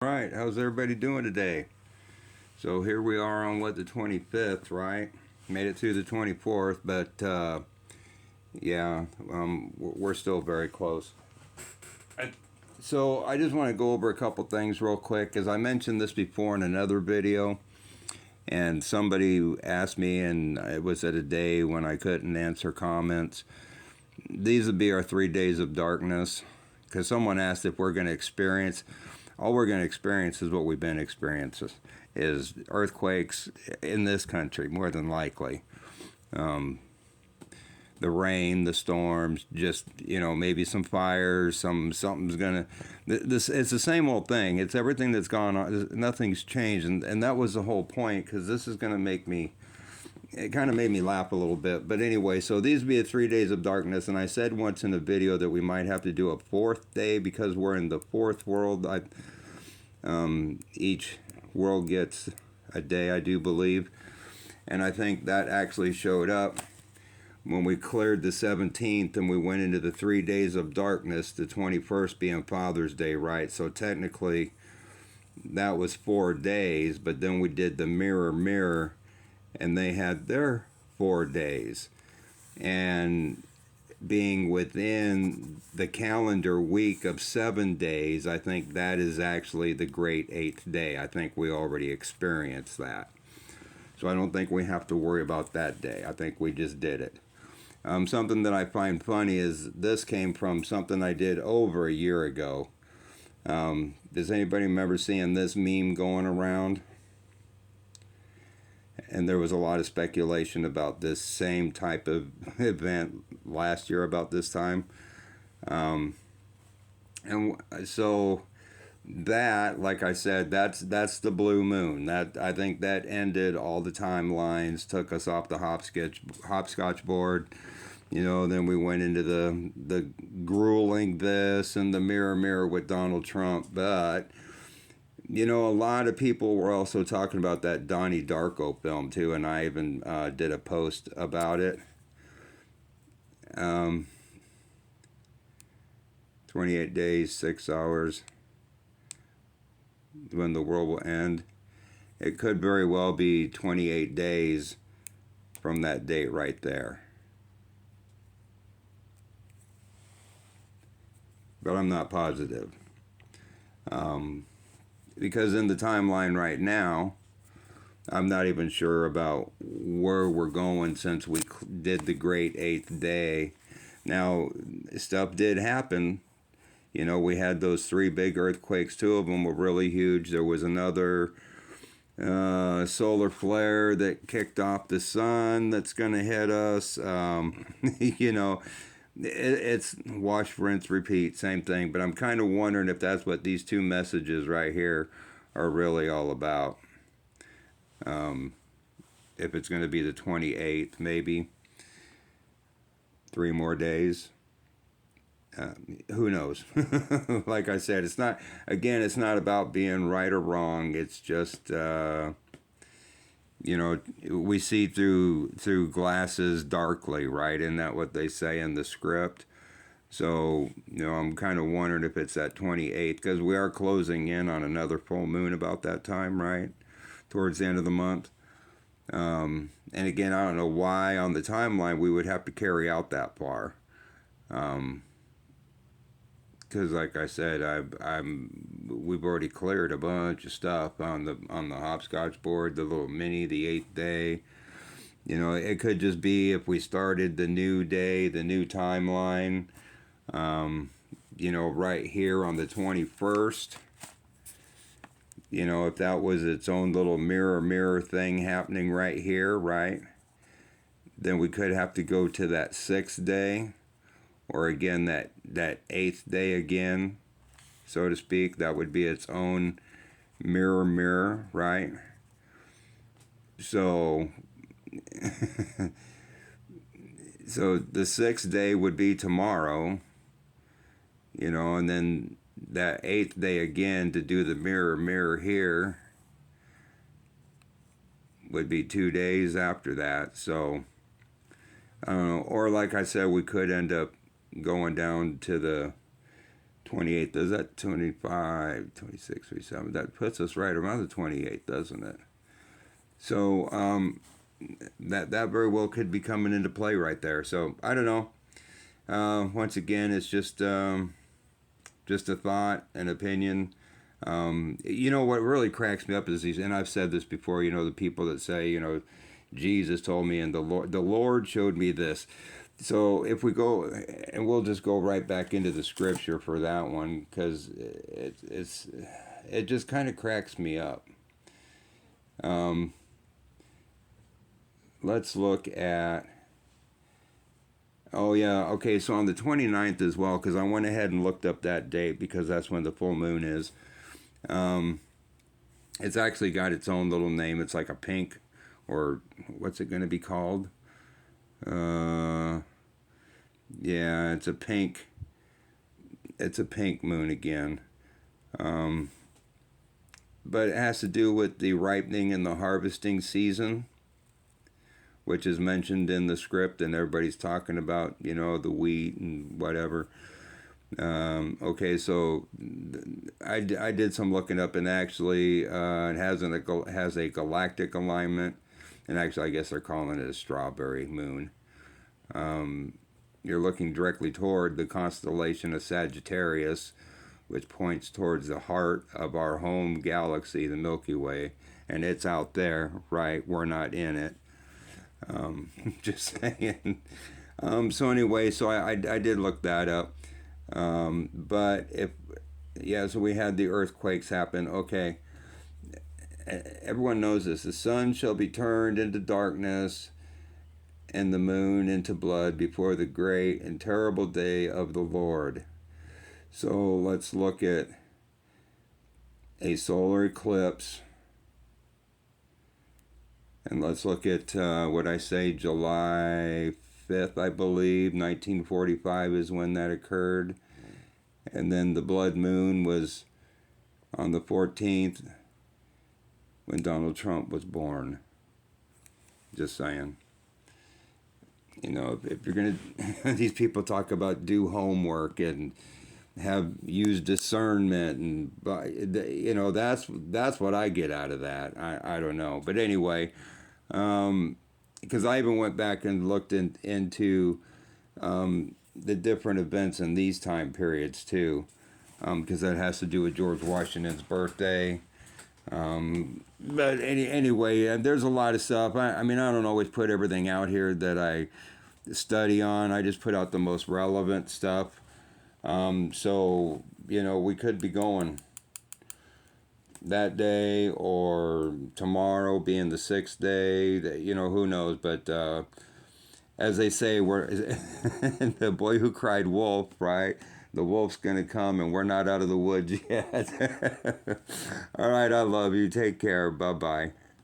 All right, how's everybody doing today? So here we are on the 25th, right? Made it through the 24th, but yeah, we're still very close. I, so I just want to go over a couple things real quick, as I mentioned this before in another video, and somebody asked me, and it was at a day when I couldn't answer comments. These would be our 3 days of darkness, because someone asked if we're going to experience. All we're going to experience is what we've been experiencing, is earthquakes in this country, more than likely. Um, the rain, the storms, just maybe some fires, something's gonna. This it's the same old thing. It's everything that's gone on. Nothing's changed, and that was the whole point. Because this is gonna make me. It kind of made me laugh a little bit. But anyway, so these would be the 3 days of darkness, and I said once in a video that we might have to do a fourth day because we're in the fourth world. Each world gets a day, I do believe, and I think that actually showed up when we cleared the 17th and we went into the 3 days of darkness, the 21st being Father's Day, right? So technically that was 4 days, but then we did the mirror and they had their 4 days, and being within the calendar week of 7 days, I think that is actually the great eighth day. I think we already experienced that. So I don't think we have to worry about that day. I think we just did it. Something that I find funny is this came from something I did over a year ago. Does anybody remember seeing this meme going around? And there was a lot of speculation about this same type of event last year about this time. And so that, like I said, that's the blue moon. That, I think that ended all the timelines, took us off the hopscotch board. Then we went into the grueling this and the mirror with Donald Trump. But a lot of people were also talking about that Donnie Darko film too, and I even did a post about it. 28 days, 6 hours, when the world will end. It could very well be 28 days from that date right there. But I'm not positive. Because in the timeline right now, I'm not even sure about where we're going since we did the great eighth day. Now, stuff did happen. We had those three big earthquakes. Two of them were really huge. There was another solar flare that kicked off the sun that's going to hit us. It's wash, rinse, repeat, same thing. But I'm kind of wondering if that's what these two messages right here are really all about. If it's going to be the 28th, maybe 3 more days. Who knows? Like I said, it's not. Again, it's not about being right or wrong. It's just we see through glasses darkly, right? Isn't that what they say in the script? So I'm kind of wondering if it's that 28th, because we are closing in on another full moon about that time, right? Towards the end of the month. And again, I don't know why on the timeline we would have to carry out that far. Because like I said, we've already cleared a bunch of stuff on the hopscotch board, the little mini, the eighth day. It could just be if we started the new day, the new timeline, right here on the 21st. If that was its own little mirror thing happening right here, right? Then we could have to go to that 6th day, or again that 8th day again, so to speak. That would be its own mirror, right? So so the 6th day would be tomorrow, and then that 8th day again to do the mirror here would be 2 days after that. So I don't know. Or like I said, we could end up going down to the 28th, does that 25, 26, 27? That puts us right around the 28th, doesn't it? So that very well could be coming into play right there. So I don't know. Once again, it's just a thought, an opinion. You know what really cracks me up is these, and I've said this before. You know, the people that say, you know, Jesus told me, and the Lord showed me this. So if we go, and we'll just go right back into the scripture for that one, because it just kind of cracks me up. Let's look at. Oh yeah, okay. So on the 29th as well, because I went ahead and looked up that date because that's when the full moon is. It's actually got its own little name. It's like a pink, or what's it going to be called? Yeah, it's a pink. It's a pink moon again. But it has to do with the ripening and the harvesting season, which is mentioned in the script, and everybody's talking about, you know, the wheat and whatever. Okay, so I did some looking up, and actually it has a galactic alignment, and actually I guess they're calling it a strawberry moon. You're looking directly toward the constellation of Sagittarius, which points towards the heart of our home galaxy, the Milky Way, and it's out there, right? We're not in it. Just saying. So anyway, so I did look that up. But so we had the earthquakes happen. Okay. Everyone knows this. The sun shall be turned into darkness and the moon into blood before the great and terrible day of the Lord. So let's look at a solar eclipse. And let's look at what I say, July 5th, I believe, 1945 is when that occurred. And then the blood moon was on the 14th when Donald Trump was born. Just saying. You know, if you're going to, these people talk about do homework and use discernment, and you know, that's what I get out of that. I don't know, but anyway, because I even went back and looked into the different events in these time periods too, because that has to do with George Washington's birthday. But anyway, there's a lot of stuff. I mean, I don't always put everything out here that I study on. I just put out the most relevant stuff. So, you know, we could be going that day or tomorrow being the 6th day. You know, who knows? But as they say, we're the boy who cried wolf, right? The wolf's going to come and we're not out of the woods yet. All right, I love you. Take care. Bye-bye.